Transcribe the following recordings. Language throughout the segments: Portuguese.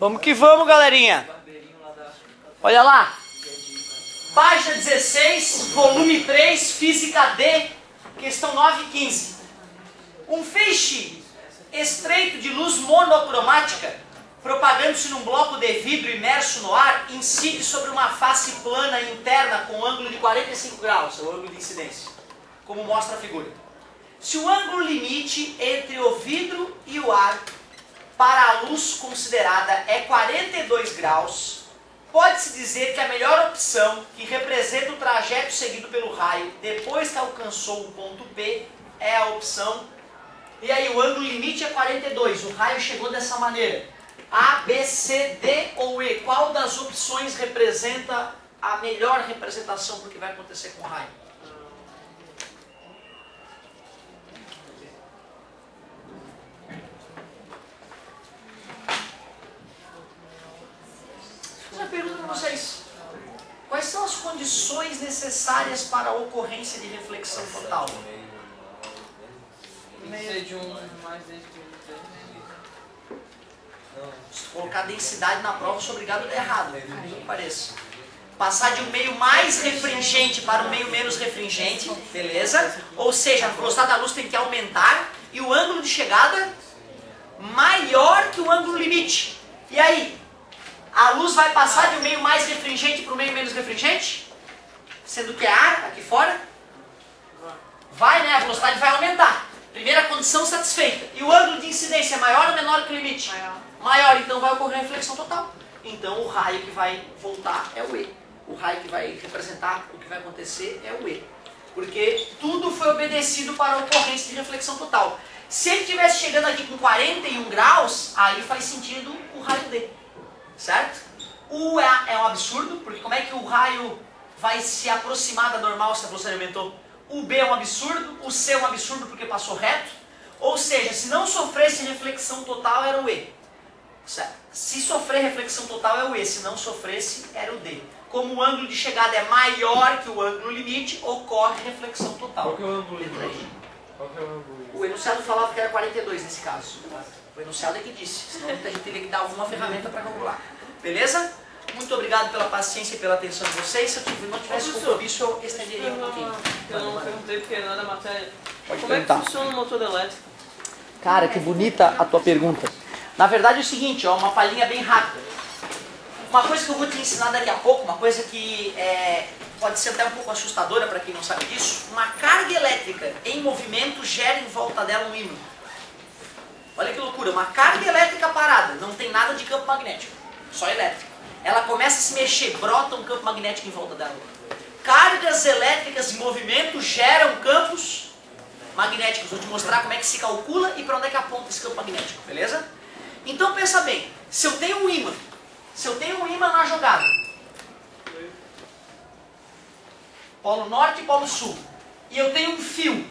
Vamos que vamos, galerinha. Olha lá. Página 16, volume 3, Física D, questão 9 e 15. Um feixe estreito de luz monocromática, propagando-se num bloco de vidro imerso no ar, incide sobre uma face plana interna com ângulo de 45 graus, é o ângulo de incidência, como mostra a figura. Se o ângulo limite entre o vidro e o ar para a luz considerada é 42 graus, pode-se dizer que a melhor opção, que representa o trajeto seguido pelo raio depois que alcançou o ponto P, é a opção. E aí o ângulo limite é 42, o raio chegou dessa maneira. A, B, C, D ou E? Qual das opções representa a melhor representação para o que vai acontecer com o raio? Uma pergunta para vocês. Quais são as condições necessárias para a ocorrência de reflexão total? De um mais dentro Se colocar densidade na prova, eu sou obrigado a dar errado, não me pareça. Passar de um meio mais refringente para um meio menos refringente, beleza? Ou seja, a velocidade da luz tem que aumentar e o ângulo de chegada maior que o ângulo limite. E aí? A luz vai passar de um meio mais refringente para um meio menos refringente? Sendo que é ar aqui fora? Vai, né? A velocidade vai aumentar. Primeira condição satisfeita. E o ângulo de incidência é maior ou menor que o limite? Maior. Maior, então vai ocorrer a reflexão total. Então o raio que vai voltar é o E. O raio que vai representar o que vai acontecer é o E. Porque tudo foi obedecido para a ocorrência de reflexão total. Se ele estivesse chegando aqui com 41 graus, aí faz sentido o raio D. Certo? O A é um absurdo, porque como é que o raio vai se aproximar da normal se a velocidade aumentou? O B é um absurdo, o C é um absurdo porque passou reto. Ou seja, se não sofresse reflexão total era o E. Certo? Se sofrer reflexão total é o E, se não sofresse era o D. Como o ângulo de chegada é maior que o ângulo limite, ocorre reflexão total. Qual que é o ângulo limite? Qual que é o ângulo limite? O enunciado falava que era 42 nesse caso. O enunciado é que disse, senão a gente teria que dar alguma ferramenta para calcular. Beleza? Muito obrigado pela paciência e pela atenção de vocês. Se eu não tivesse compromisso, eu estenderia um pouquinho. Eu não perguntei porque não é da matéria. Pode Como é que perguntar. funciona o motor elétrico? Cara, que bonita a tua pergunta. Na verdade é o seguinte, ó, uma palhinha bem rápida. Uma coisa que eu vou te ensinar daqui a pouco, uma coisa que pode ser até um pouco assustadora para quem não sabe disso. Uma carga elétrica em movimento gera em volta dela um ímã. Olha que loucura, uma carga elétrica parada, não tem nada de campo magnético, só elétrico. Ela começa a se mexer, brota um campo magnético em volta dela. Cargas elétricas em movimento geram campos magnéticos. Vou te mostrar como é que se calcula e para onde é que aponta esse campo magnético, beleza? Então pensa bem, se eu tenho um ímã na jogada, polo norte e polo sul, e eu tenho um fio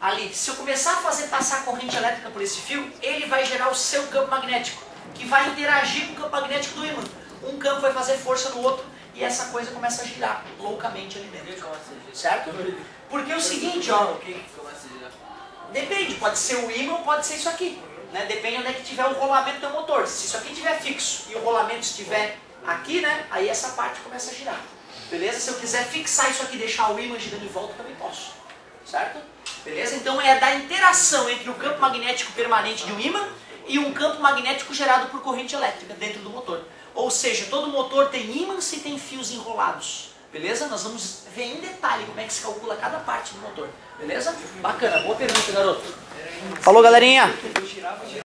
ali, se eu começar a fazer passar corrente elétrica por esse fio, ele vai gerar o seu campo magnético, que vai interagir com o campo magnético do ímã. Um campo vai fazer força no outro e essa coisa começa a girar loucamente ali dentro. Certo? Porque é o seguinte, ó, depende, pode ser o ímã ou pode ser isso aqui. Né? Depende onde é que tiver o rolamento do motor. Se isso aqui estiver fixo e o rolamento estiver aqui, né? Aí essa parte começa a girar. Beleza? Se eu quiser fixar isso aqui e deixar o ímã girando de volta, também posso. Certo? Beleza? Então é da interação entre o campo magnético permanente de um ímã e um campo magnético gerado por corrente elétrica dentro do motor. Ou seja, todo motor tem ímãs e tem fios enrolados. Beleza? Nós vamos ver em detalhe como é que se calcula cada parte do motor. Beleza? Bacana, boa pergunta, garoto. Falou, galerinha!